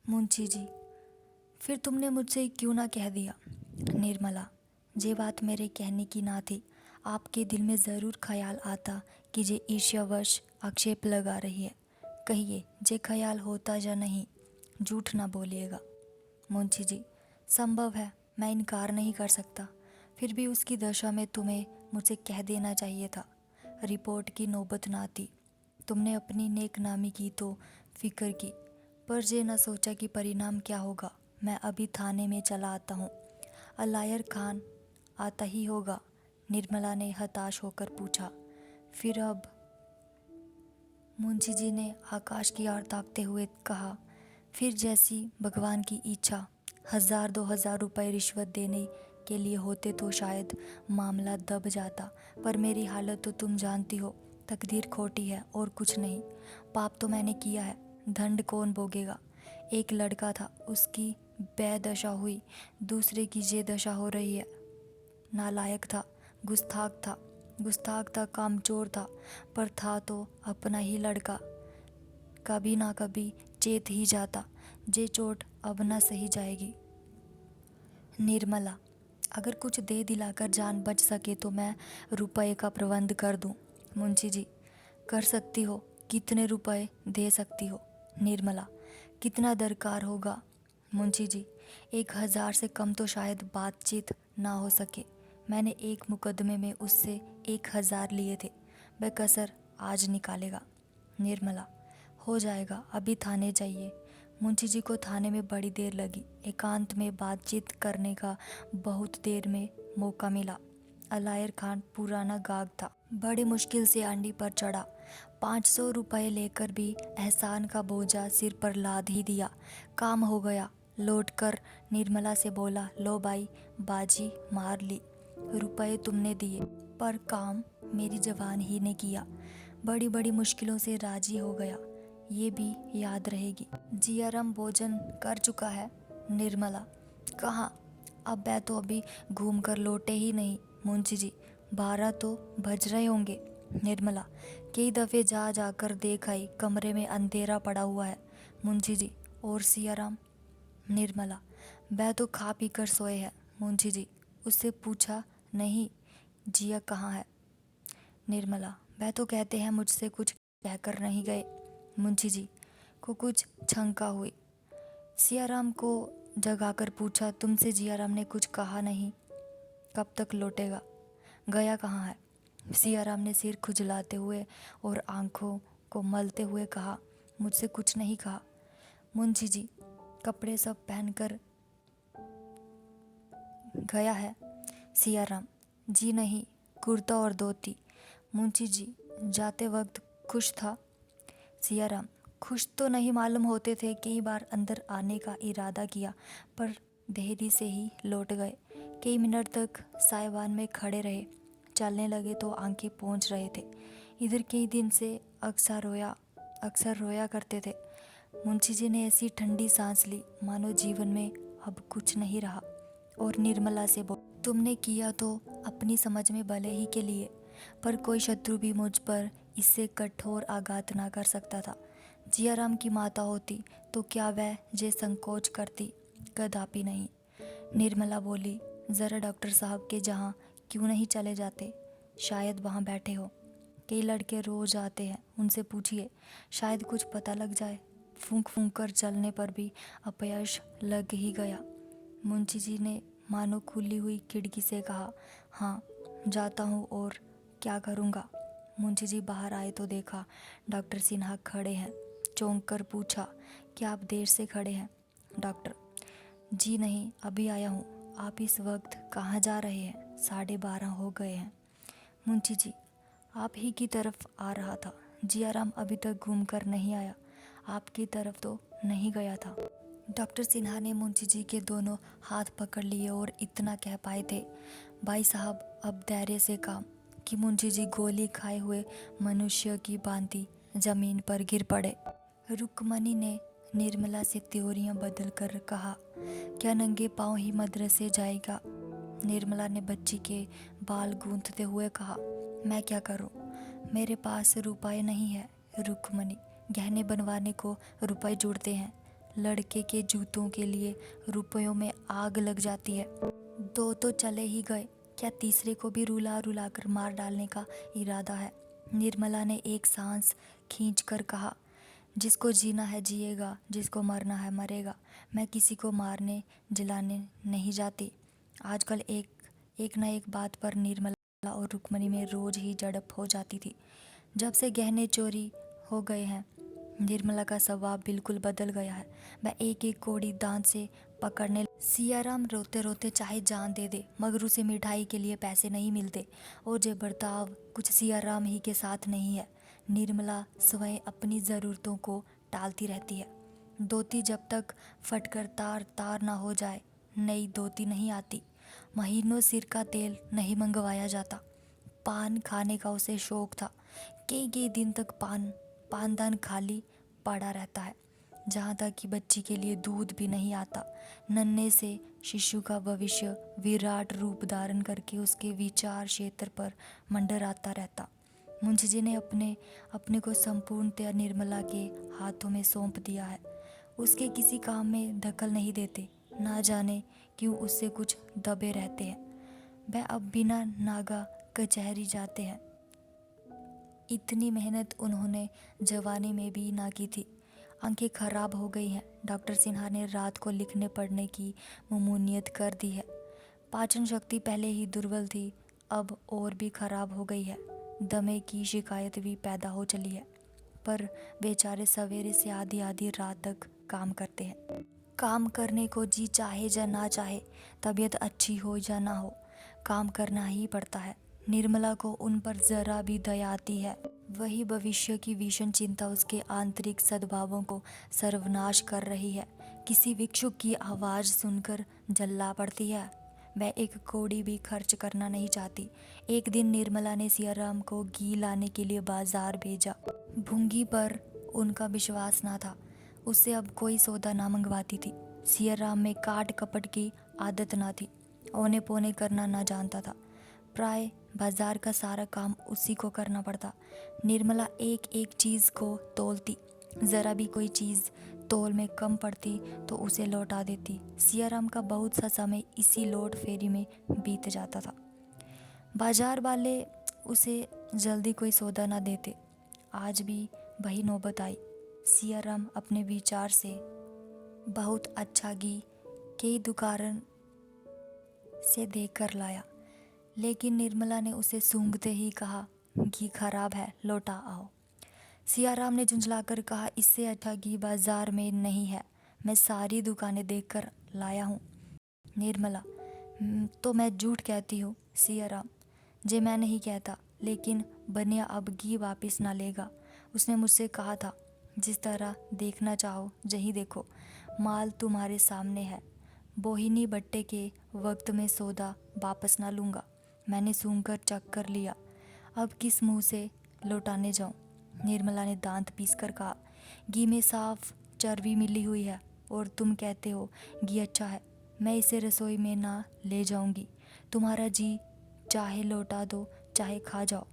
मुंशी जी, फिर तुमने मुझसे क्यों ना कह दिया? निर्मला, जे बात मेरे कहने की ना थी। आपके दिल में ज़रूर ख्याल आता कि जे ईर्ष्यावश आक्षेप लगा रही है। कहिए, जे ख्याल होता या नहीं, झूठ ना बोलिएगा। मुंशी जी, संभव है, मैं इनकार नहीं कर सकता। फिर भी उसकी दशा में तुम्हें मुझसे कह देना चाहिए था। रिपोर्ट की नौबत ना आती। तुमने अपनी नेकनामी की तो फिक्र की, पर ये न सोचा कि परिणाम क्या होगा। मैं अभी थाने में चला आता हूँ। अलायर खान आता ही होगा। निर्मला ने हताश होकर पूछा। फिर अब? मुंशी जी ने आकाश की ओर ताकते हुए कहा, फिर जैसी भगवान की इच्छा। 1000-2000 रुपये रिश्वत देने के लिए होते तो शायद मामला दब जाता, पर मेरी हालत तो तुम जानती हो। तकदीर खोटी है और कुछ नहीं। पाप तो मैंने किया है, दंड कौन भोगेगा? एक लड़का था, उसकी बेदशा हुई, दूसरे की ये दशा हो रही है। नालायक था, गुस्ताख था, कामचोर था, पर था तो अपना ही लड़का। कभी ना कभी चेत ही जाता। जे चोट अब न सही जाएगी। निर्मला, अगर कुछ दे दिलाकर जान बच सके तो मैं रुपए का प्रबंध कर दूं। मुंशी जी, कर सकती हो। कितने रुपए दे सकती हो? निर्मला, कितना दरकार होगा? मुंशी जी, 1000 से कम तो शायद बातचीत ना हो सके। मैंने एक मुकदमे में उससे 1000 लिए थे। बेकसर आज निकालेगा। निर्मला, हो जाएगा, अभी थाने जाइए। मुंशी जी को थाने में बड़ी देर लगी। एकांत में बातचीत करने का बहुत देर में मौका मिला। अलायर खान पुराना गाग था, बड़ी मुश्किल से अंडी पर चढ़ा। 500 रुपये लेकर भी एहसान का बोझा सिर पर लाद ही दिया। काम हो गया। लौटकर निर्मला से बोला, लो भाई, बाजी मार ली। रुपए तुमने दिए, पर काम मेरी जवान ही ने किया। बड़ी बड़ी मुश्किलों से राजी हो गया। ये भी याद रहेगी। जियाराम भोजन कर चुका है? निर्मला, कहाँ? अब मैं तो अभी घूम कर लौटे ही नहीं। मुंशी जी, 12 तो बज रहे होंगे। निर्मला, कई दफ़े जा जाकर देख आई, कमरे में अंधेरा पड़ा हुआ है। मुंशी जी, और सियाराम? निर्मला, वह तो खा पी कर सोए हैं। मुंशी जी, उससे पूछा नहीं जिया कहाँ है? निर्मला, वह तो कहते हैं मुझसे कुछ कहकर नहीं गए। मुंशी जी को कुछ शंका हुई। सियाराम को जगाकर पूछा, तुमसे जियाराम ने कुछ कहा नहीं? कब तक लौटेगा? गया कहाँ है? सियाराम ने सिर खुजलाते हुए और आंखों को मलते हुए कहा, मुझसे कुछ नहीं कहा। मुंशी जी, कपड़े सब पहनकर गया है? सियाराम, जी नहीं, कुर्ता और धोती। मुंशी जी, जाते वक्त खुश था? सियाराम, खुश तो नहीं मालूम होते थे। कई बार अंदर आने का इरादा किया, पर देरी से ही लौट गए। कई मिनट तक साइवान में खड़े रहे। चलने लगे तो आंखें पहुंच रहे थे। इधर कई दिन से अक्सर रोया करते थे। मुंशी जी ने ऐसी ठंडी सांस ली मानो जीवन में अब कुछ नहीं रहा, और निर्मला से बोल, तुमने किया तो अपनी समझ में भले ही के लिए, पर कोई शत्रु भी मुझ पर इससे कठोर आघात ना कर सकता था। जियाराम की माता होती तो क्या वह ये संकोच करती? कदापि नहीं। निर्मला बोली, ज़रा डॉक्टर साहब के जहाँ क्यों नहीं चले जाते? शायद वहाँ बैठे हो। कई लड़के रोज आते हैं, उनसे पूछिए, शायद कुछ पता लग जाए। फूंक फूंक कर चलने पर भी अपयश लग ही गया। मुंशी जी ने मानो खुली हुई खिड़की से कहा, हाँ जाता हूँ, और क्या करूँगा? मुंशी जी बाहर आए तो देखा डॉक्टर सिन्हा खड़े हैं। चौंक कर पूछा, क्या आप देर से खड़े हैं? डॉक्टर, जी नहीं, अभी आया हूँ। आप इस वक्त कहाँ जा रहे हैं? 12:30 हो गए हैं। मुंशी जी, आप ही की तरफ आ रहा था। जियाराम अभी तक घूम कर नहीं आया, आपकी तरफ तो नहीं गया था। डॉक्टर सिन्हा ने मुंशी जी के दोनों हाथ पकड़ लिए और इतना कह पाए थे, भाई साहब अब धैर्य से काम, कि मुंशी जी गोली खाए हुए मनुष्य की भांति जमीन पर गिर पड़े। रुक्मणी ने निर्मला से त्योरियां बदल कर कहा, क्या नंगे पाँव ही मदरसे जाएगा? निर्मला ने बच्ची के बाल गूंथते हुए कहा, मैं क्या करूं? मेरे पास रुपए नहीं है। रुक्मणी, गहने बनवाने को रुपए जुड़ते हैं, लड़के के जूतों के लिए रुपयों में आग लग जाती है। दो तो चले ही गए, क्या तीसरे को भी रुला रुला कर मार डालने का इरादा है? निर्मला ने एक सांस खींचकर कहा, जिसको जीना है जिएगा, जिसको मरना है मरेगा। मैं किसी को मारने जलाने नहीं जाती। आजकल एक न एक बात पर निर्मला और रुक्मणी में रोज ही झड़प हो जाती थी। जब से गहने चोरी हो गए हैं, निर्मला का स्वभाव बिल्कुल बदल गया है। वह एक एक कौड़ी दांत से पकड़ने। सियाराम रोते रोते चाहे जान दे दे, मगर उसे मिठाई के लिए पैसे नहीं मिलते, और ये बर्ताव कुछ सियाराम ही के साथ नहीं है। निर्मला स्वयं अपनी ज़रूरतों को टालती रहती है। धोती जब तक फटकर तार तार ना हो जाए, नई धोती नहीं आती। महीनों सिर का तेल नहीं मंगवाया जाता। पान खाने का उसे शौक था। कई दिन तक पानदान खाली पड़ा रहता है, जहाँ तक कि बच्ची के लिए दूध भी नहीं आता। नन्हे से शिशु का भविष्य विराट रूप धारण करके उसके विचार क्षेत्र पर मंडराता रहता। मुंशी जी ने अपने को संपूर्णतया निर्मला के हाथों में सौंप दिया है। उसके किसी काम में दखल नहीं देते। ना जाने क्यों उससे कुछ दबे रहते हैं। वह अब बिना नागा कचहरी जाते हैं। इतनी मेहनत उन्होंने जवानी में भी ना की थी। आंखें खराब हो गई हैं। डॉक्टर सिन्हा ने रात को लिखने पढ़ने की ममूनियत कर दी है। पाचन शक्ति पहले ही दुर्बल थी, अब और भी खराब हो गई है। दमे की शिकायत भी पैदा हो चली है। पर बेचारे सवेरे से आधी आधी रात तक काम करते हैं। काम करने को जी चाहे या ना चाहे, तबीयत अच्छी हो या ना हो, काम करना ही पड़ता है। निर्मला को उन पर जरा भी दया आती है। वही भविष्य की भीषण चिंता उसके आंतरिक सद्भावों को सर्वनाश कर रही है। किसी भिक्षुक की आवाज़ सुनकर जल्ला पड़ती है। वह एक कौड़ी भी खर्च करना नहीं चाहती। एक दिन निर्मला ने सियाराम को घी लाने के लिए बाजार भेजा। भूंगी पर उनका विश्वास ना था। उससे अब कोई सौदा ना मंगवाती थी। सियाराम में काट कपट की आदत ना थी। औने पौने करना ना जानता था। प्राय बाजार का सारा काम उसी को करना पड़ता। निर्मला एक एक चीज़ को तोलती। ज़रा भी कोई चीज़ तोल में कम पड़ती तो उसे लौटा देती। सियाराम का बहुत सा समय इसी लौट फेरी में बीत जाता था। बाजार वाले उसे जल्दी कोई सौदा ना देते। आज भी वही नौबत आई। सियाराम अपने विचार से बहुत अच्छा घी कई दुकान से देख कर लाया, लेकिन निर्मला ने उसे सूंघते ही कहा, घी खराब है, लौटा आओ। सियाराम ने झुंझलाकर कहा, इससे अच्छा घी बाजार में नहीं है, मैं सारी दुकानें देखकर लाया हूँ। निर्मला, तो मैं झूठ कहती हूँ। सियाराम, जे मैं नहीं कहता, लेकिन बनिया अब घी वापस ना लेगा। उसने मुझसे कहा था, जिस तरह देखना चाहो जही देखो, माल तुम्हारे सामने है। बोहिनी बट्टे के वक्त में सौदा वापस ना लूँगा। मैंने सूंघकर चख कर लिया, अब किस मुंह से लौटाने जाऊँ। निर्मला ने दांत पीसकर कहा, घी में साफ चर्बी मिली हुई है और तुम कहते हो घी अच्छा है। मैं इसे रसोई में ना ले जाऊंगी। तुम्हारा जी चाहे लौटा दो, चाहे खा जाओ।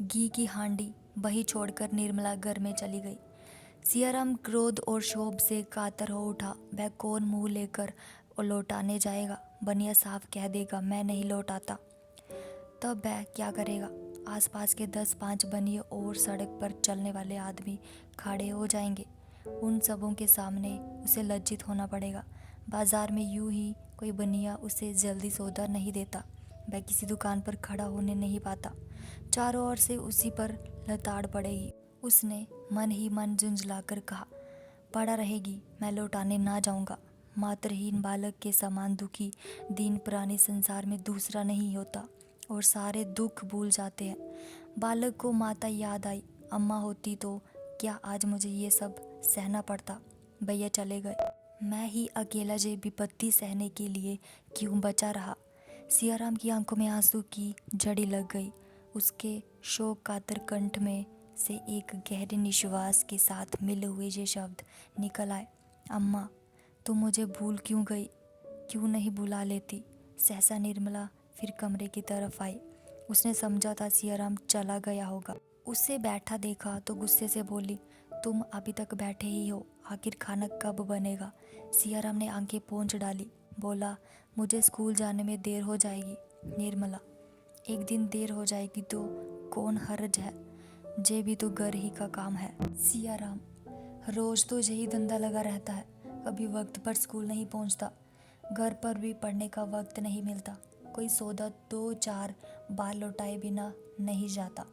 घी की हांडी वही छोड़कर निर्मला घर में चली गई। सियाराम क्रोध और क्षोभ से कातर हो उठा। वह कौन मुंह लेकर लौटाने जाएगा? बनिया साफ कह देगा, मैं नहीं लौटाता। तब वह क्या करेगा? आसपास के 10-5 बनिए और सड़क पर चलने वाले आदमी खड़े हो जाएंगे। उन सबों के सामने उसे लज्जित होना पड़ेगा। बाजार में यूं ही कोई बनिया उसे जल्दी सौदा नहीं देता। वह किसी दुकान पर खड़ा होने नहीं पाता। चारों ओर से उसी पर लताड़ पड़ेगी। उसने मन ही मन झुंझलाकर कहा, पड़ा रहेगी, मैं लौटाने ना जाऊंगा। मातृहीन बालक के समान दुखी दीन प्राणी संसार में दूसरा नहीं होता और सारे दुख भूल जाते हैं। बालक को माता याद आई। अम्मा होती तो क्या आज मुझे ये सब सहना पड़ता। भैया चले गए, मैं ही अकेला जे विपत्ति सहने के लिए क्यों बचा रहा। सियाराम की आंखों में आंसू की झड़ी लग गई। उसके शोक कातर कंठ में से एक गहरे निश्वास के साथ मिले हुए ये शब्द निकल आए, अम्मा तुम मुझे भूल क्यों गई, क्यों नहीं बुला लेती। सहसा निर्मला फिर कमरे की तरफ आई। उसने समझा था सियाराम चला गया होगा। उसे बैठा देखा तो गुस्से से बोली, तुम अभी तक बैठे ही हो, आखिर खाना कब बनेगा? सियाराम ने आंखें पोंछ डाली। बोला, मुझे स्कूल जाने में देर हो जाएगी। निर्मला, एक दिन देर हो जाएगी तो कौन हर्ज है, जे भी तो घर ही का काम है। सियाराम, रोज तो यही धंधा लगा रहता है, कभी वक्त पर स्कूल नहीं पहुंचता, घर पर भी पढ़ने का वक्त नहीं मिलता, कोई सौदा 2-4 बार लौटाए बिना नहीं जाता।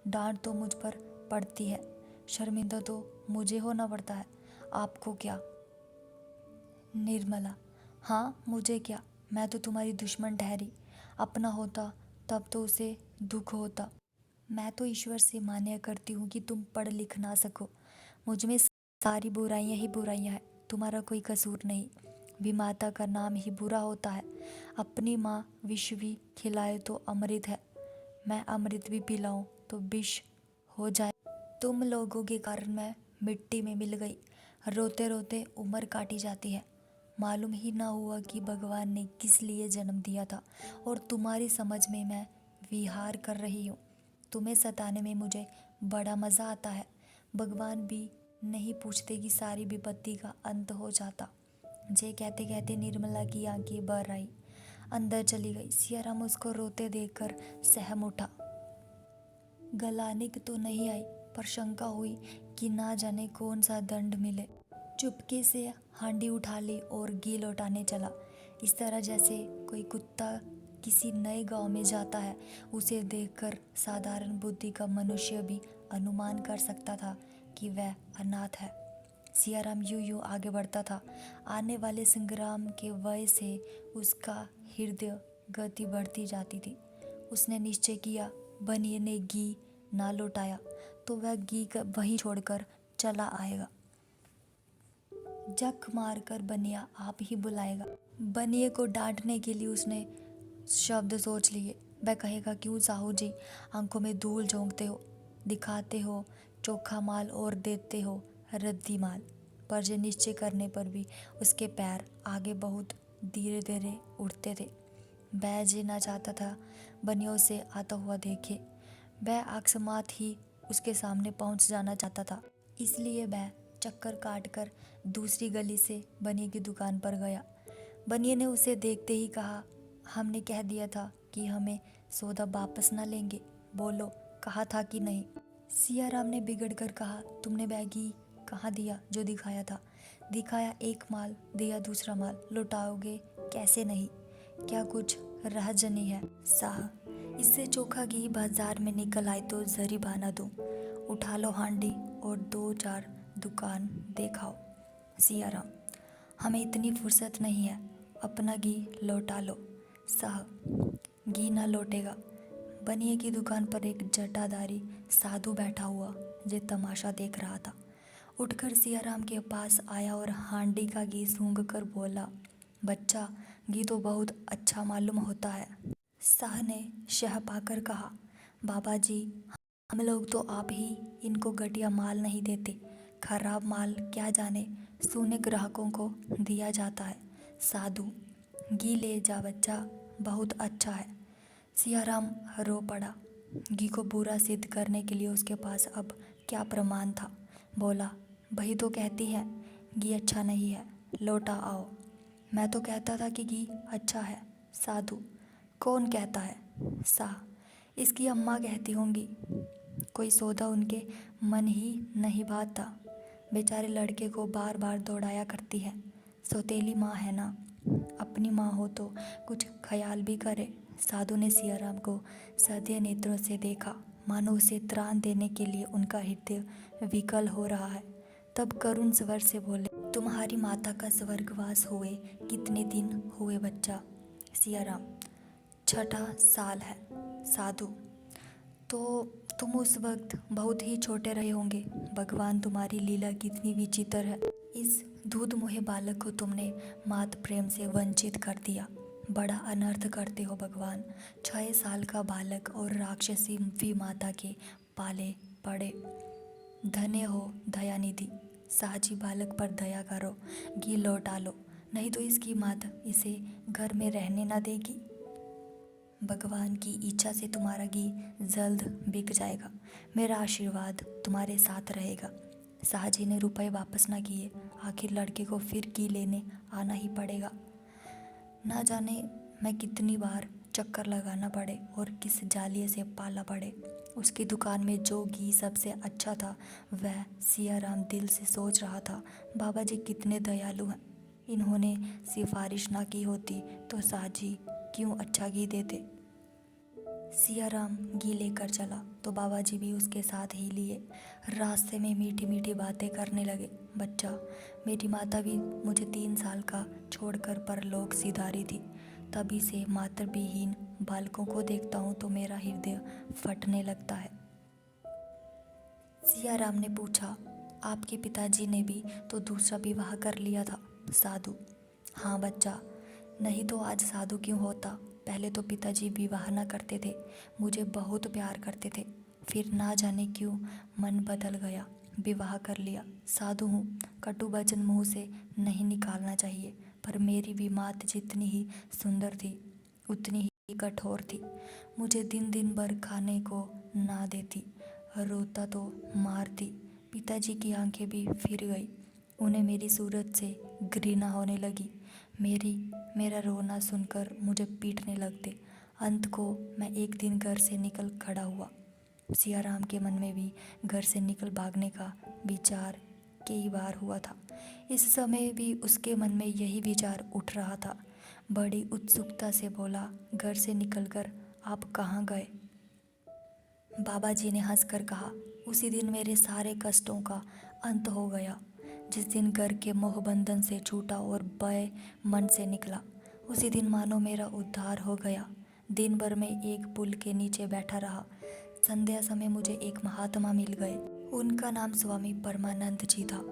डांट तो मुझ पर पड़ती है, शर्मिंदा तो मुझे होना पड़ता है, आपको क्या? निर्मला, हाँ मुझे क्या, मैं तो तुम्हारी दुश्मन ठहरी। अपना होता तब तो उसे दुख होता। मैं तो ईश्वर से मान्य करती हूँ कि तुम पढ़ लिख ना सको। मुझ में सारी बुराइयाँ ही बुराइयाँ हैं, तुम्हारा कोई कसूर नहीं। विमाता का नाम ही बुरा होता है। अपनी माँ विष भी खिलाए तो अमृत है, मैं अमृत भी पिलाऊं तो विष हो जाए। तुम लोगों के कारण मैं मिट्टी में मिल गई, रोते रोते उम्र काटी जाती है। मालूम ही ना हुआ कि भगवान ने किस लिए जन्म दिया था और तुम्हारी समझ में मैं विहार कर रही हूँ। तुम्हें सताने में मुझे बड़ा मज़ा आता है। भगवान भी नहीं पूछते कि सारी विपत्ति का अंत हो जाता। जे कहते कहते निर्मला की आंखें भर आई, अंदर चली गई। सियाराम उसको रोते देखकर सहम उठा। गलाने की तो नहीं आई, पर शंका हुई कि ना जाने कौन सा दंड मिले। चुपके से हांडी उठा ली और घी लौटाने चला, इस तरह जैसे कोई कुत्ता किसी नए गांव में जाता है। उसे देखकर साधारण बुद्धि का मनुष्य भी अनुमान कर सकता था कि वह अनाथ है। सियाराम यूं आगे बढ़ता था। आने वाले संग्राम के वय से उसका हृदय गति बढ़ती जाती थी। उसने निश्चय किया, बनिए ने घी ना लौटाया तो वह घी वहीं छोड़कर चला आएगा। जख मारकर बनिया आप ही बुलाएगा। बनिए को डांटने के लिए उसने शब्द सोच लिए। वह कहेगा, क्यों साहू जी आंखों में धूल झोंकते हो, दिखाते हो चोखा माल और देते हो रद्दी माल। पर जे निश्चय करने पर भी उसके पैर आगे बहुत धीरे धीरे उठते थे। वह जे ना चाहता था बनिया उसे आता हुआ देखे। वह अकस्मात ही उसके सामने पहुंच जाना चाहता था, इसलिए वह चक्कर काट कर दूसरी गली से बनिए की दुकान पर गया। बनिए ने उसे देखते ही कहा, हमने कह दिया था कि हमें सौदा वापस ना लेंगे, बोलो कहा था कि नहीं? सियाराम ने बिगड़ कर कहा, तुमने बैगी कहाँ दिया जो दिखाया था? दिखाया एक माल, दिया दूसरा माल, लौटाओगे कैसे नहीं? क्या कुछ राहजनी है? साह, इससे चोखा घी बाजार में निकल आए तो जरी बहाना दूं। उठा लो हांडी और 2-4 दुकान देखाओ। सियाराम, हमें इतनी फुर्सत नहीं है, अपना घी लौटा लो। साहब, घी ना लौटेगा। बनिए की दुकान पर एक जटाधारी साधु बैठा हुआ जे तमाशा देख रहा था, उठकर सियाराम के पास आया और हांडी का घी सूंघ कर बोला, बच्चा घी तो बहुत अच्छा मालूम होता है। शाह ने शह पाकर कहा, बाबा जी हम लोग तो आप ही इनको घटिया माल नहीं देते, खराब माल क्या जाने सूने ग्राहकों को दिया जाता है। साधु, घी ले जा बच्चा, बहुत अच्छा है। सियाराम रो पड़ा। घी को बुरा सिद्ध करने के लिए उसके पास अब क्या प्रमाण था। बोला, भाई तो कहती है घी अच्छा नहीं है, लौटा आओ। मैं तो कहता था कि घी अच्छा है। साधु, कौन कहता है? साह, इसकी अम्मा कहती होंगी। कोई सौदा उनके मन ही नहीं भाता, बेचारे लड़के को बार बार दौड़ाया करती है। सौतेली माँ है ना, अपनी माँ हो तो कुछ ख्याल भी करे। साधु ने सियाराम को सधे नेत्रों से देखा, मानो उसे त्राण देने के लिए उनका हृदय विकल हो रहा है। तब करुण स्वर से बोले, तुम्हारी माता का स्वर्गवास हुए कितने दिन हुए बच्चा? सियाराम, 6ठा साल है। साधु, तो तुम उस वक्त बहुत ही छोटे रहे होंगे। भगवान तुम्हारी लीला कितनी विचित्र है। इस दूध मोहे बालक को तुमने मात प्रेम से वंचित कर दिया। बड़ा अनर्थ करते हो भगवान। 6 साल का बालक और राक्षसी माता के पाले पड़े। धन्य हो दयानिधि। साहजी बालक पर दया करो, घी लौटा लो, नहीं तो इसकी माता इसे घर में रहने न देगी। भगवान की इच्छा से तुम्हारा घी जल्द बिक जाएगा। मेरा आशीर्वाद तुम्हारे साथ रहेगा। साहजी ने रुपए वापस ना किए। आखिर लड़के को फिर की लेने आना ही पड़ेगा। ना जाने मैं कितनी बार चक्कर लगाना पड़े और किस जालिये से पाला पड़े। उसकी दुकान में जो घी सबसे अच्छा था वह सियाराम दिल से सोच रहा था। बाबा जी कितने दयालु हैं। इन्होंने सिफारिश ना की होती तो साहजी क्यों अच्छा घी देते। सियाराम घी लेकर चला तो बाबा जी भी उसके साथ ही लिए। रास्ते में मीठी मीठी बातें करने लगे। बच्चा, मेरी माता भी मुझे 3 साल का छोड़कर परलोक सिधारी थी। तभी से मातृविहीन बालकों को देखता हूँ तो मेरा हृदय फटने लगता है। सियाराम ने पूछा, आपके पिताजी ने भी तो दूसरा विवाह कर लिया था? साधु, हाँ बच्चा, नहीं तो आज साधु क्यों होता। पहले तो पिताजी विवाह न करते थे, मुझे बहुत प्यार करते थे, फिर ना जाने क्यों मन बदल गया, विवाह कर लिया। साधु हूँ, कटु वचन मुँह से नहीं निकालना चाहिए, पर मेरी भी मात जितनी ही सुंदर थी उतनी ही कठोर थी। मुझे दिन दिन भर खाने को ना देती, रोता तो मारती। पिताजी की आंखें भी फिर गई, उन्हें मेरी सूरत से घृणा होने लगी। मेरा रोना सुनकर मुझे पीटने लगते। अंत को मैं एक दिन घर से निकल खड़ा हुआ। सियाराम के मन में भी घर से निकल भागने का विचार कई बार हुआ था। इस समय भी उसके मन में यही विचार उठ रहा था। बड़ी उत्सुकता से बोला, घर से निकलकर आप कहाँ गए? बाबा जी ने हंसकर कहा, उसी दिन मेरे सारे कष्टों का अंत हो गया, जिस दिन घर के मोह बंधन से छूटा और भय मन से निकला। उसी दिन मानो मेरा उद्धार हो गया। दिन भर में एक पुल के नीचे बैठा रहा। संध्या समय मुझे एक महात्मा मिल गए। उनका नाम स्वामी परमानंद जी था।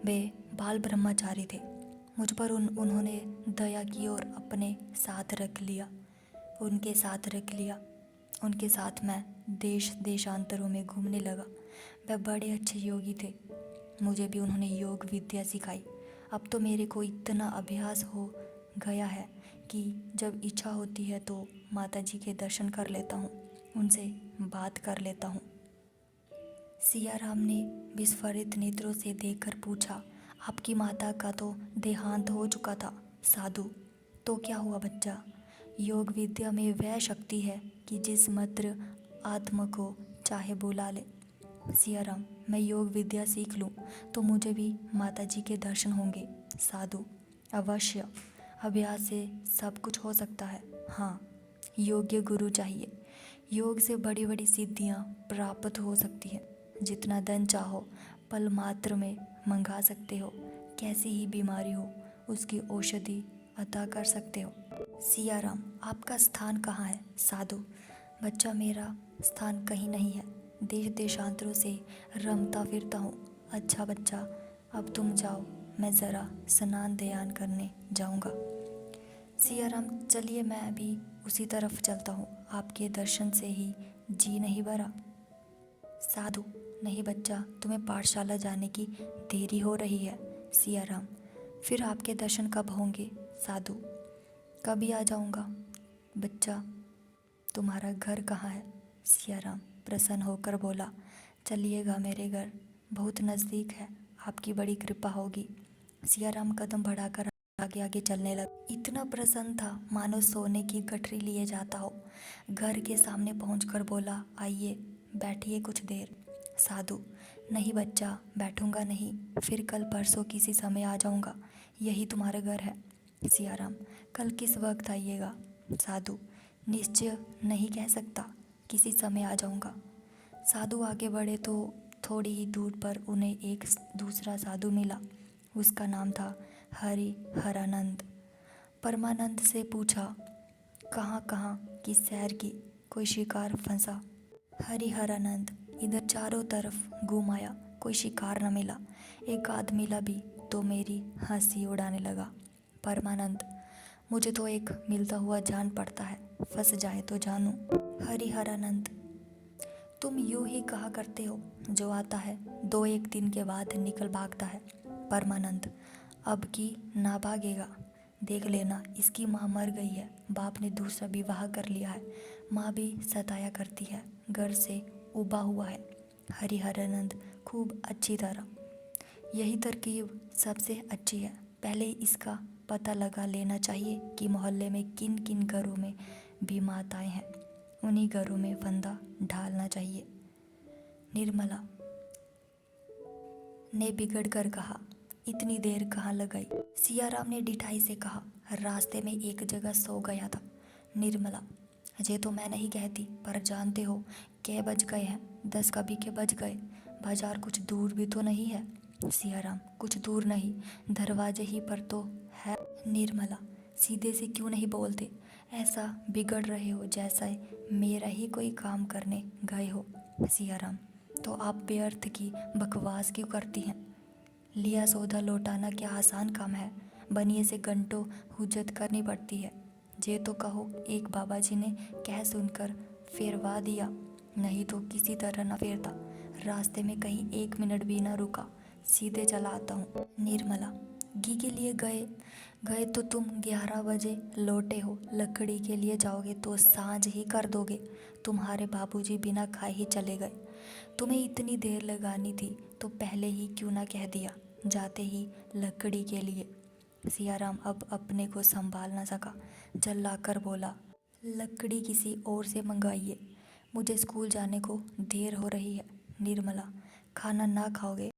वे बाल ब्रह्मचारी थे। मुझ पर उन्होंने दया की और अपने साथ रख लिया। उनके साथ मैं देश देशांतरों में घूमने लगा। वह बड़े अच्छे योगी थे। मुझे भी उन्होंने योग विद्या सिखाई। अब तो मेरे को इतना अभ्यास हो गया है कि जब इच्छा होती है तो माता जी के दर्शन कर लेता हूँ, उनसे बात कर लेता हूँ। सियाराम ने विस्फारित नेत्रों से देखकर पूछा, आपकी माता का तो देहांत हो चुका था। साधु, तो क्या हुआ बच्चा? योग विद्या में वह शक्ति है कि जिस मात्र आत्मा को चाहे बुला ले। सियाराम, मैं योग विद्या सीख लूँ तो मुझे भी माता जी के दर्शन होंगे। साधु, अवश्य, अभ्यास से सब कुछ हो सकता है। हाँ, योग्य गुरु चाहिए। योग से बड़ी बड़ी सिद्धियाँ प्राप्त हो सकती हैं। जितना धन चाहो पल मात्र में मंगा सकते हो। कैसी ही बीमारी हो उसकी औषधि अता कर सकते हो। सियाराम, आपका स्थान कहाँ है? साधु, बच्चा, मेरा स्थान कहीं नहीं है, देश देशांतरों से रमता फिरता हूँ। अच्छा बच्चा, अब तुम जाओ, मैं ज़रा स्नान ध्यान करने जाऊँगा। सियाराम, चलिए मैं भी उसी तरफ चलता हूँ, आपके दर्शन से ही जी नहीं भरा। साधु, नहीं बच्चा, तुम्हें पाठशाला जाने की देरी हो रही है। सियाराम, फिर आपके दर्शन कब होंगे? साधु, कभी आ जाऊँगा। बच्चा, तुम्हारा घर कहाँ है? सियाराम प्रसन्न होकर बोला, चलिएगा मेरे घर, बहुत नज़दीक है, आपकी बड़ी कृपा होगी। सियाराम कदम बढ़ाकर आगे आगे चलने लगा। इतना प्रसन्न था मानो सोने की गठरी लिए जाता हो। घर के सामने पहुंचकर बोला, आइए बैठिए कुछ देर। साधु, नहीं बच्चा, बैठूंगा नहीं, फिर कल परसों किसी समय आ जाऊंगा, यही तुम्हारा घर है। सियाराम, कल किस वक्त आइएगा? साधु, निश्चय नहीं कह सकता, किसी समय आ जाऊंगा। साधु आगे बढ़े तो थोड़ी ही दूर पर उन्हें एक दूसरा साधु मिला। उसका नाम था हरि हरानंद। परमानंद से पूछा, कहाँ कहाँ की सैर की, कोई शिकार फंसा? हरि हरानंद इधर चारों तरफ घूम आया, कोई शिकार न मिला। एक आध मिला भी तो मेरी हंसी उड़ाने लगा। परमानंद, मुझे तो एक मिलता हुआ जान पड़ता है, फंस जाए तो जानूं। हरि हरानंद, तुम यूं ही कहा करते हो, जो आता है 2-1 दिन के बाद निकल भागता है। परमानंद, अब की ना भागेगा, देख लेना, इसकी माँ मर गई है, बाप ने दूसरा विवाह कर लिया है, माँ भी सताया करती है, घर से उबा हुआ है। हरि हरानंद खूब अच्छी तरह। यही तरकीब सबसे अच्छी है। पहले इसका पता लगा लेना चाहिए कि मोहल्ले में किन किन घरों में भी माताएं हैं। उन्हीं घरों में फंदा ढालना चाहिए। निर्मला ने बिगड़ कर कहा, इतनी देर कहाँ लगाई? सियाराम ने ढिठाई से कहा, रास्ते में एक जगह सो गया था। निर्मला, ये तो मैं नहीं कहती, पर जानते हो कै बज गए हैं? 10 कभी के बज गए। बाजार कुछ दूर भी तो नहीं है? सियाराम, कुछ दूर नहीं, दरवाजे ही पर तो है। निर्मला, सीधे से क्यों नहीं बोलते? ऐसा बिगड़ रहे हो जैसा मेरा ही कोई काम करने गए हो। सियाराम, तो आप बेअर्थ की बकवास क्यों करती हैं? लिया सौदा लौटाना क्या आसान काम है? बनिए से घंटों हुज्जत करनी पड़ती है। जे तो कहो एक बाबा जी ने कह सुनकर फेरवा दिया, नहीं तो किसी तरह न फेरता। रास्ते में कहीं 1 मिनट भी न रुका, सीधे चला आता हूँ। निर्मला, घी के लिए गए गए तो तुम 11 बजे लौटे हो। लकड़ी के लिए जाओगे तो सांझ ही कर दोगे। तुम्हारे बाबूजी बिना खाए ही चले गए। तुम्हें इतनी देर लगानी थी तो पहले ही क्यों ना कह दिया, जाते ही लकड़ी के लिए। सियाराम अब अपने को संभाल न सका, चिल्लाकर बोला, लकड़ी किसी और से मंगाइए, मुझे स्कूल जाने को देर हो रही है। निर्मला, खाना ना खाओगे?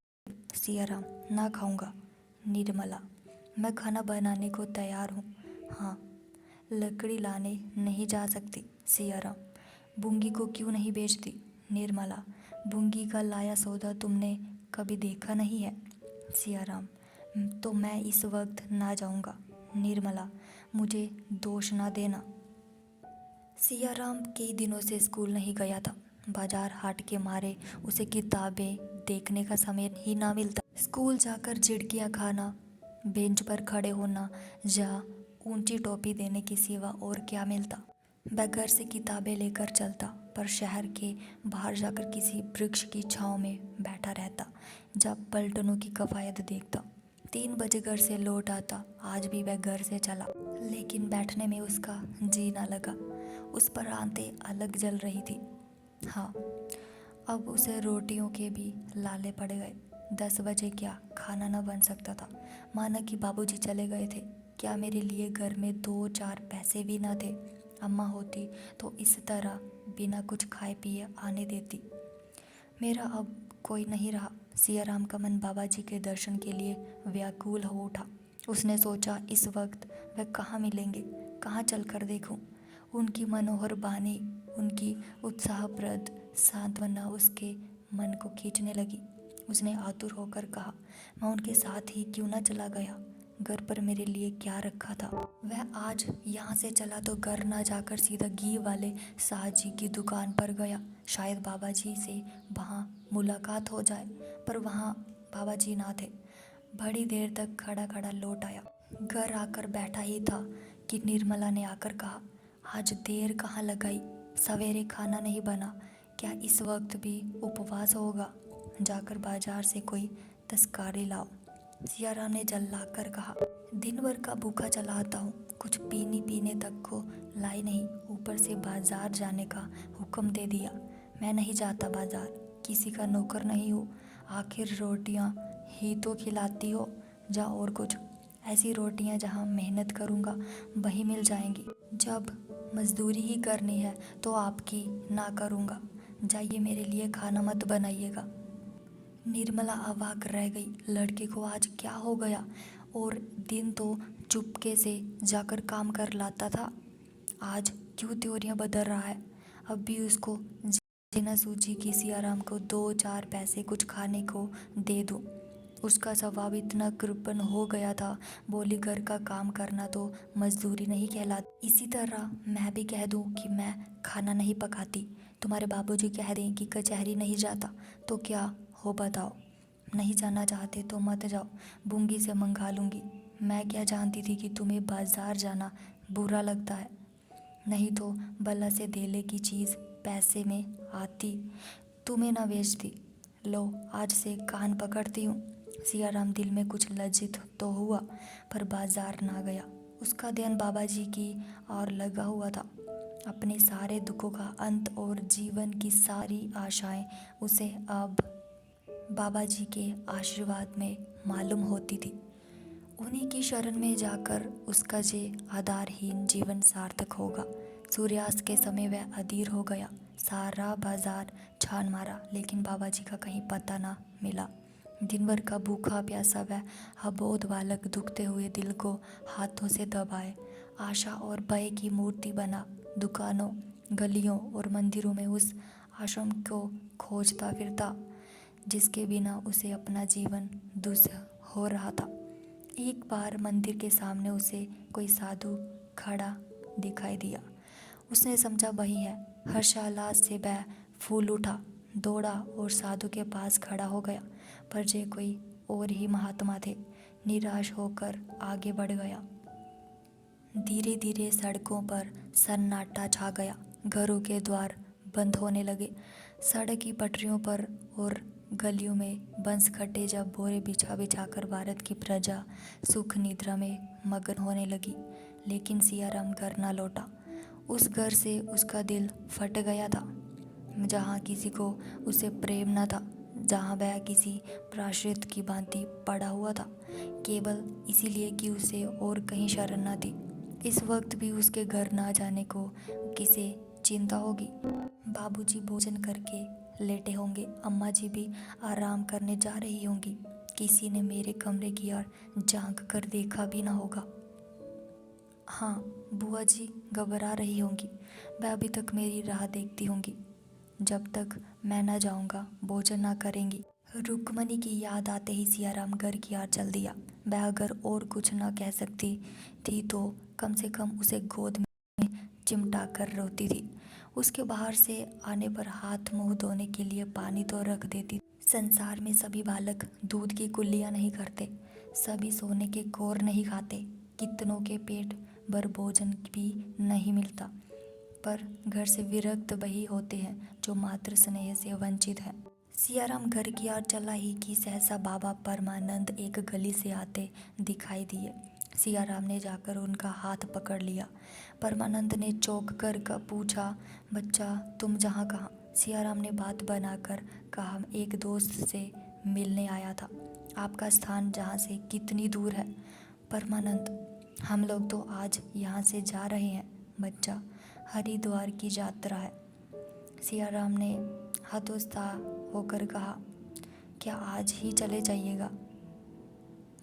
सियाराम, ना खाऊंगा। निर्मला, मैं खाना बनाने को तैयार हूँ। हाँ, लकड़ी लाने नहीं जा सकती। सियाराम, बुंगी को क्यों नहीं बेचती? निर्मला, बुंगी का लाया सौदा तुमने कभी देखा नहीं है? सियाराम, तो मैं इस वक्त ना जाऊंगा। निर्मला, मुझे दोष ना देना। सियाराम कई दिनों से स्कूल नहीं गया था। बाजार हाट के मारे उसे किताबें देखने का समय ही ना मिलता। स्कूल जाकर झिड़कियाँ खाना, बेंच पर खड़े होना या ऊंची टोपी देने की सिवा और क्या मिलता। वह घर से किताबें लेकर चलता, पर शहर के बाहर जाकर किसी वृक्ष की छांव में बैठा रहता, जब पलटनों की कवायद देखता। 3 बजे घर से लौट आता। आज भी वह घर से चला, लेकिन बैठने में उसका जी ना लगा। उस पर आंतें अलग जल रही थी। हाँ, अब उसे रोटियों के भी लाले पड़ गए। 10 बजे क्या खाना न बन सकता था? माना कि बाबूजी चले गए थे, क्या मेरे लिए घर में 2-4 पैसे भी न थे? अम्मा होती तो इस तरह बिना कुछ खाए पिए आने देती। मेरा अब कोई नहीं रहा। सियाराम का मन बाबा जी के दर्शन के लिए व्याकुल हो उठा। उसने सोचा, इस वक्त वह कहाँ मिलेंगे, कहाँ चलकर देखूं? उनकी मनोहर बानी, उनकी उत्साहप्रद सांत्वना उसके मन को खींचने लगी। उसने आतुर होकर कहा, मैं उनके साथ ही क्यों न चला गया? घर पर मेरे लिए क्या रखा था? वह आज यहाँ से चला तो घर ना जाकर सीधा घी वाले साहजी की दुकान पर गया। शायद बाबा जी से वहाँ मुलाकात हो जाए, पर वहाँ बाबा जी ना थे। बड़ी देर तक खड़ा खड़ा लौट आया। घर आकर बैठा ही था कि निर्मला ने आकर कहा, आज देर कहाँ लगाई? सवेरे खाना नहीं बना? क्या इस वक्त भी उपवास होगा? जाकर बाजार से कोई तस्कारी लाओ। सियाराम ने जल्लाकर कहा, दिन भर का भूखा चला आता हूँ, कुछ पीने तक को लाई नहीं, ऊपर से बाजार जाने का हुक्म दे दिया। मैं नहीं जाता बाजार, किसी का नौकर नहीं हूँ। आखिर रोटियाँ ही तो खिलाती हो, जा और कुछ। ऐसी रोटियाँ जहाँ मेहनत करूँगा वही मिल जाएंगी। जब मजदूरी ही करनी है तो आपकी ना करूँगा। जाइए, मेरे लिए खाना मत बनाइएगा। निर्मला अवाक रह गई। लड़के को आज क्या हो गया? और दिन तो चुपके से जाकर काम कर लाता था, आज क्यों त्योरियां बदल रहा है? अब भी उसको जीना सूझी कि सियाराम को 2-4 पैसे कुछ खाने को दे दूं। उसका स्वभाव इतना कृपण हो गया था। बोली, घर का काम करना तो मजदूरी नहीं कहलाती। इसी तरह मैं भी कह दूं कि मैं खाना नहीं पकाती, तुम्हारे बाबूजी कह दें कि कचहरी नहीं जाता, तो क्या हो बताओ? नहीं जाना चाहते तो मत जाओ, बुंगी से मंगा लूँगी। मैं क्या जानती थी कि तुम्हें बाजार जाना बुरा लगता है? नहीं तो बल्ला से धेले की चीज़ पैसे में आती, तुम्हें ना बेचती। लो, आज से कान पकड़ती हूँ। सियाराम दिल में कुछ लज्जित तो हुआ, पर बाजार ना गया। उसका ध्यान बाबा जी की ओर लगा हुआ था। अपने सारे दुखों का अंत और जीवन की सारी आशाएं उसे अब बाबा जी के आशीर्वाद में मालूम होती थी। उन्हीं की शरण में जाकर उसका ये आधारहीन जीवन सार्थक होगा। सूर्यास्त के समय वह अधीर हो गया। सारा बाजार छान मारा, लेकिन बाबा जी का कहीं पता ना मिला। दिन भर का भूखा प्यासा वह अबोध बालक दुखते हुए दिल को हाथों से दबाए आशा और भय की मूर्ति बना दुकानों, गलियों और मंदिरों में उस आश्रम को खोजता फिरता, जिसके बिना उसे अपना जीवन दुस्सह हो रहा था। एक बार मंदिर के सामने उसे कोई साधु खड़ा दिखाई दिया। उसने समझा वही है। हर्षाल्लास से वह फूल उठा, दौड़ा और साधु के पास खड़ा हो गया। पर जे कोई और ही महात्मा थे। निराश होकर आगे बढ़ गया। धीरे धीरे सड़कों पर सन्नाटा छा गया। घरों के द्वार बंद होने लगे। सड़क की पटरियों पर और गलियों में बंसखट्टे जब बोरे बिछा बिछाकर भारत की प्रजा सुख निद्रा में मगन होने लगी। लेकिन सियाराम घर न लौटा। उस घर से उसका दिल फट गया था, जहाँ किसी को उसे प्रेम न था, जहाँ वह किसी प्राश्रित की भांति पड़ा हुआ था, केवल इसीलिए कि उसे और कहीं शरण न थी। इस वक्त भी उसके घर ना जाने को किसे चिंता होगी। बाबूजी भोजन करके लेटे होंगे, अम्मा जी भी आराम करने जा रही होंगी। किसी ने मेरे कमरे की ओर झांक कर देखा भी ना होगा। हाँ, बुआ जी घबरा रही होंगी। वह अभी तक मेरी राह देखती होंगी। जब तक मैं न जाऊंगा भोजन ना करेंगी। रुक्मणी की याद आते ही सियाराम घर की ओर चल दिया। वह अगर और कुछ न कह सकती थी तो कम से कम उसे गोद में चिमटा कर रोती थी। उसके बाहर से आने पर हाथ मुंह धोने के लिए पानी तो रख देती। संसार में सभी बालक दूध की कुल्लियाँ नहीं करते, सभी सोने के कोर नहीं खाते, कितनों के पेट भर भोजन भी नहीं मिलता। पर घर से विरक्त वही होते हैं जो मातृ स्नेह से वंचित है। सियाराम घर की ओर चला ही कि सहसा बाबा परमानंद एक गली से आते दिखाई दिए। सियाराम ने जाकर उनका हाथ पकड़ लिया। परमानंद ने चौंक कर पूछा, बच्चा तुम जहाँ कहाँ? सियाराम ने बात बनाकर कहा, एक दोस्त से मिलने आया था। आपका स्थान जहाँ से कितनी दूर है? परमानंद, हम लोग तो आज यहाँ से जा रहे हैं बच्चा, हरिद्वार की यात्रा है। सियाराम ने हतोत्साह होकर कहा, क्या आज ही चले जाइएगा?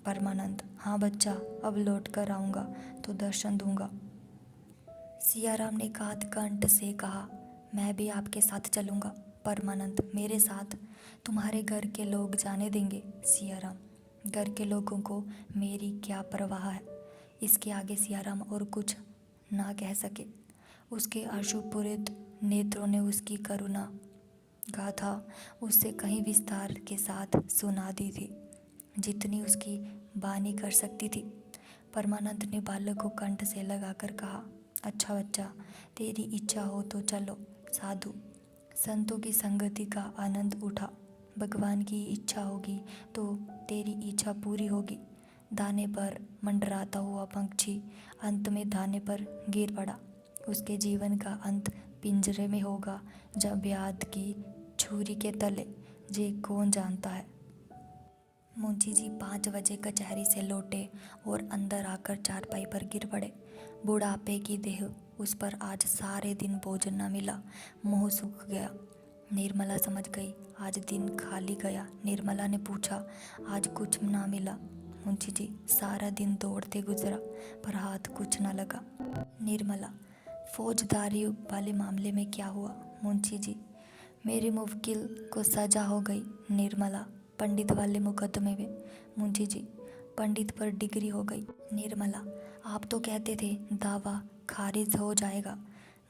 परमानंद, हाँ बच्चा, अब लौट कर आऊँगा तो दर्शन दूंगा। सियाराम ने कांत कंठ से कहा, मैं भी आपके साथ चलूँगा। परमानंद, मेरे साथ? तुम्हारे घर के लोग जाने देंगे? सियाराम, घर के लोगों को मेरी क्या परवाह है। इसके आगे सियाराम और कुछ ना कह सके। उसके आशुपूरित नेत्रों ने उसकी करुणा गाथा उससे कहीं विस्तार के साथ सुना दी थी, जितनी उसकी बानी कर सकती थी। परमानंद ने बालक को कंठ से लगाकर कहा, अच्छा बच्चा, तेरी इच्छा हो तो चलो। साधु संतों की संगति का आनंद उठा। भगवान की इच्छा होगी तो तेरी इच्छा पूरी होगी। दाने पर मंडराता हुआ पंछी अंत में दाने पर गिर पड़ा। उसके जीवन का अंत पिंजरे में होगा, जब व्याध की छुरी के तले, जे कौन जानता है। मुंशी जी 5 बजे कचहरी से लौटे और अंदर आकर चारपाई पर गिर पड़े। बुढ़ापे की देह उस पर आज सारे दिन भोजन न मिला, मुंह सूख गया। निर्मला समझ गई आज दिन खाली गया। निर्मला ने पूछा, आज कुछ ना मिला? मुंशी जी, सारा दिन दौड़ते गुजरा पर हाथ कुछ ना लगा। निर्मला, फौजदारी वाले मामले में क्या हुआ? मुंशी जी, मेरे मुवक्किल को सजा हो गई। निर्मला, पंडित वाले मुकदमे में? मुंशी जी, पंडित पर डिग्री हो गई। निर्मला, आप तो कहते थे दावा खारिज हो जाएगा।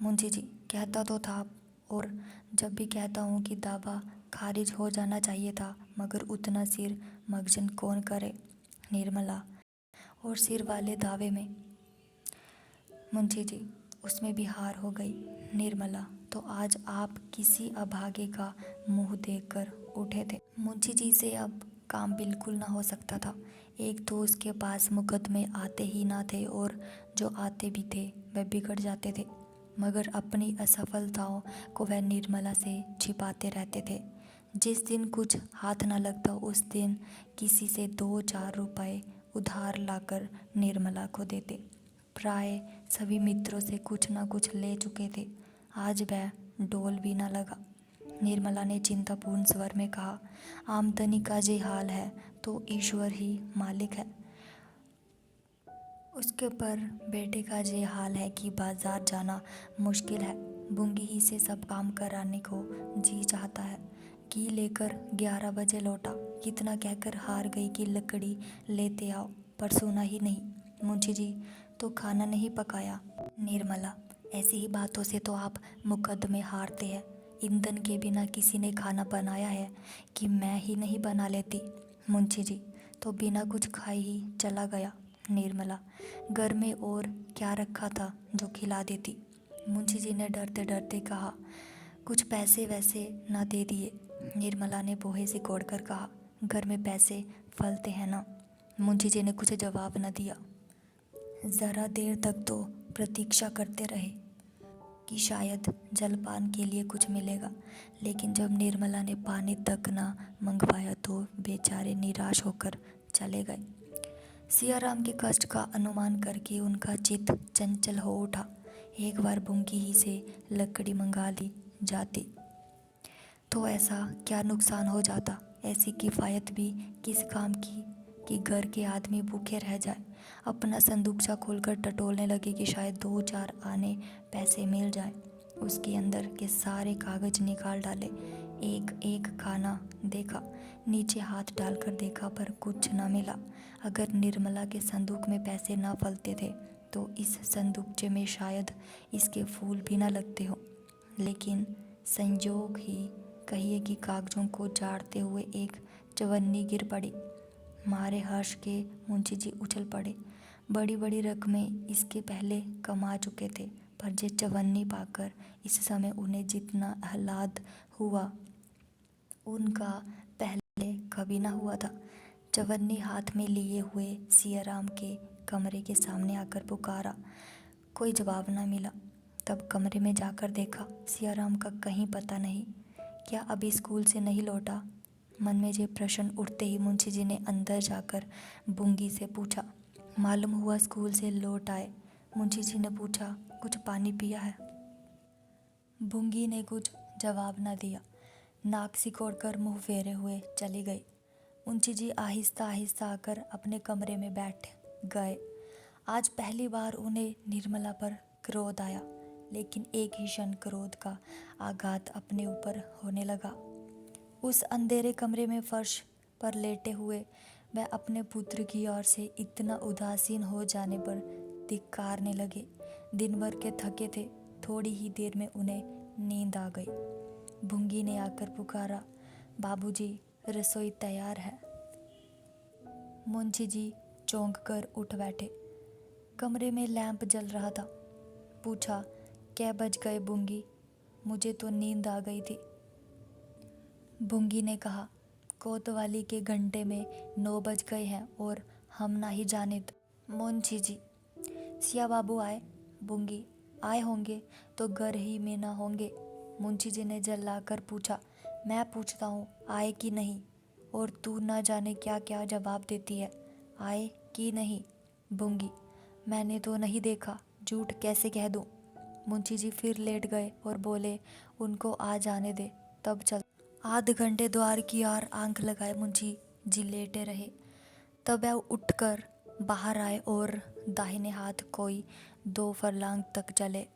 मुंशी जी, कहता तो था, और जब भी कहता हूँ कि दावा खारिज हो जाना चाहिए था, मगर उतना सिर मगजन कौन करे। निर्मला, और सिर वाले दावे में? मुंशी जी, उसमें भी हार हो गई। निर्मला, तो आज आप किसी अभागे का मुंह देखकर उठे थे। मुंशी जी से अब काम बिल्कुल ना हो सकता था। एक तो उसके पास मुकदमे आते ही ना थे, और जो आते भी थे वह बिगड़ जाते थे। मगर अपनी असफलताओं को वह निर्मला से छिपाते रहते थे। जिस दिन कुछ हाथ न लगता उस दिन किसी से 2-4 रुपए उधार लाकर निर्मला को देते। प्राय सभी मित्रों से कुछ न कुछ ले चुके थे। आज वह डोल भी न लगा। निर्मला ने चिंतापूर्ण स्वर में कहा, आमदनी का जे हाल है तो ईश्वर ही मालिक है। उसके पर बेटे का ये हाल है कि बाजार जाना मुश्किल है। बुंगी ही से सब काम कराने को जी चाहता है कि लेकर 11 बजे लौटा। कितना कहकर हार गई कि लकड़ी लेते आओ, पर सुना ही नहीं। मुंशी जी तो खाना नहीं पकाया। निर्मला, ऐसी ही बातों से तो आप मुकदमे हारते हैं। ईंधन के बिना किसी ने खाना बनाया है कि मैं ही नहीं बना लेती। मुंशी जी तो बिना कुछ खाए ही चला गया। निर्मला, घर में और क्या रखा था जो खिला देती? मुंशी जी ने डरते डरते कहा, कुछ पैसे वैसे ना दे दिए। निर्मला ने बोहे सिकोड़कर कहा, घर में पैसे फलते हैं ना। मुंशी जी ने कुछ जवाब न दिया। ज़रा देर तक तो प्रतीक्षा करते रहे कि शायद जलपान के लिए कुछ मिलेगा, लेकिन जब निर्मला ने पानी तक ना मंगवाया तो बेचारे निराश होकर चले गए। सियाराम के कष्ट का अनुमान करके उनका चित्त चंचल हो उठा। एक बार बुंगी ही से लकड़ी मंगा ली जाती तो ऐसा क्या नुकसान हो जाता। ऐसी किफ़ायत भी किस काम की कि घर के आदमी भूखे रह जाए। अपना संदूकचा खोलकर टटोलने लगे कि शायद 2-4 आने पैसे मिल जाए। उसके अंदर के सारे कागज निकाल डाले। एक एक खाना देखा, नीचे हाथ डालकर देखा, पर कुछ न मिला। अगर निर्मला के संदूक में पैसे न फलते थे तो इस संदूकचे में शायद इसके फूल भी न लगते हो। लेकिन संयोग ही कहिए कि कागजों को झाड़ते हुए एक चवन्नी गिर पड़ी। मारे हर्ष के मुंशी जी उछल पड़े। बड़ी बड़ी रकमें इसके पहले कमा चुके थे, पर जे चवन्नी पाकर इस समय उन्हें जितना आह्लाद हुआ उनका पहले कभी ना हुआ था। चवन्नी हाथ में लिए हुए सियाराम के कमरे के सामने आकर पुकारा। कोई जवाब ना मिला। तब कमरे में जाकर देखा, सियाराम का कहीं पता नहीं। क्या अभी स्कूल से नहीं लौटा? मन में ये प्रश्न उठते ही मुंशी जी ने अंदर जाकर बुंगी से पूछा। मालूम हुआ स्कूल से लौट आए। मुंशी जी ने पूछा, कुछ पानी पिया है? बुंगी ने कुछ जवाब न दिया। नाक सिकोड़कर मुंह फेरे हुए चली गई। मुंशी जी आहिस्ता आहिस्ता आकर अपने कमरे में बैठ गए। आज पहली बार उन्हें निर्मला पर क्रोध आया, लेकिन एक ही क्षण क्रोध का आघात अपने ऊपर होने लगा। उस अंधेरे कमरे में फर्श पर लेटे हुए वह अपने पुत्र की ओर से इतना उदासीन हो जाने पर धिक्कारने लगे। दिन भर के थके थे, थोड़ी ही देर में उन्हें नींद आ गई। बुंगी ने आकर पुकारा, बाबूजी, रसोई तैयार है। मुंशी जी चौंक कर उठ बैठे। कमरे में लैंप जल रहा था। पूछा, क्या बज गए बुंगी? मुझे तो नींद आ गई थी। बुंगी ने कहा, कोतवाली के घंटे में 9 बज गए हैं और हम ना ही जाने। मुंशी जी, सिया बाबू आए? बुंगी, आए होंगे तो घर ही में ना होंगे। मुंशी जी ने जल्लाकर पूछा, मैं पूछता हूँ आए कि नहीं, और तू ना जाने क्या क्या जवाब देती है। आए कि नहीं? बुंगी, मैंने तो नहीं देखा, झूठ कैसे कह दूँ। मुंशी जी फिर लेट गए और बोले, उनको आ जाने दे, तब चल। आध घंटे द्वार की ओर आंख लगाए मुंशी जी लेटे रहे। तब वह उठकर बाहर आए और दाहिने हाथ कोई 2 फरलांग तक चले।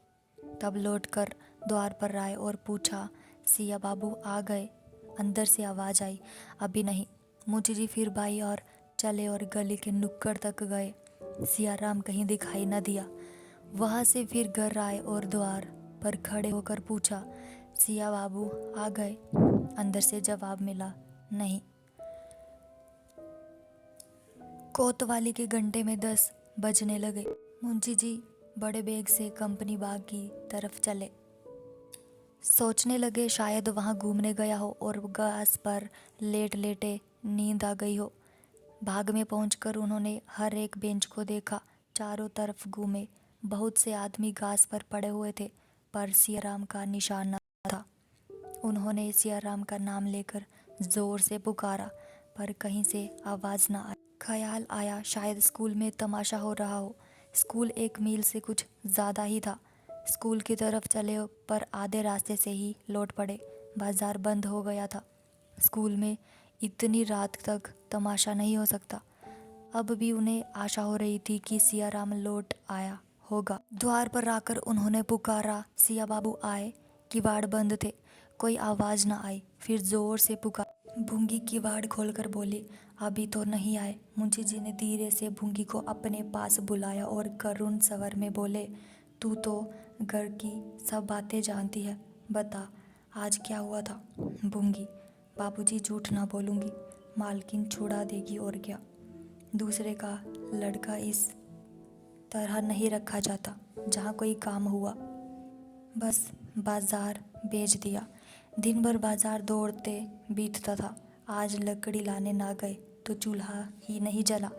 तब लौटकर द्वार पर आए और पूछा, सिया बाबू आ गए? अंदर से आवाज़ आई, अभी नहीं। मुंशी जी फिर बाई और चले और गली के नुक्कड़ तक गए। सियाराम कहीं दिखाई न दिया। वहाँ से फिर घर आए और द्वार पर खड़े होकर पूछा, सिया बाबू आ गए? अंदर से जवाब मिला, नहीं। कोतवाली के घंटे में 10 बजने लगे। मुंशी जी बड़े बेग से कंपनी बाग की तरफ चले। सोचने लगे शायद वहाँ घूमने गया हो और घास पर लेट लेटे नींद आ गई हो। बाग में पहुंचकर उन्होंने हर एक बेंच को देखा, चारों तरफ घूमे। बहुत से आदमी घास पर पड़े हुए थे, पर सियाराम का निशान न था। उन्होंने सियाराम का नाम लेकर जोर से पुकारा, पर कहीं से आवाज़ न आई। ख्याल आया शायद स्कूल में तमाशा हो रहा हो। स्कूल 1 मील से कुछ ज़्यादा ही था। स्कूल की तरफ चले पर आधे रास्ते से ही लौट पड़े। बाजार बंद हो गया था। स्कूल में इतनी रात तक तमाशा नहीं हो सकता। अब भी उन्हें आशा हो रही थी कि सियाराम लौट आया होगा। द्वार पर आकर उन्होंने पुकारा, सिया बाबू आए। किवाड़ बंद थे, कोई आवाज़ न आई। फिर जोर से पुकार। भूंगी किवाड़ खोलकर बोली, अभी तो नहीं आए। मुंशी जी ने धीरे से भूंगी को अपने पास बुलाया और करुण स्वर में बोले, तू तो घर की सब बातें जानती है, बता आज क्या हुआ था। भूंगी, बाबूजी झूठ ना बोलूँगी, मालकिन छुड़ा देगी और क्या। दूसरे का लड़का इस तरह नहीं रखा जाता। जहाँ कोई काम हुआ बस बाजार बेच दिया। दिन भर बाजार दौड़ते बीतता था। आज लकड़ी लाने ना गए तो चूल्हा ही नहीं जला।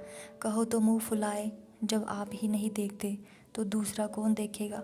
कहो तो मुंह फुलाए, जब आप ही नहीं देखते तो दूसरा कौन देखेगा।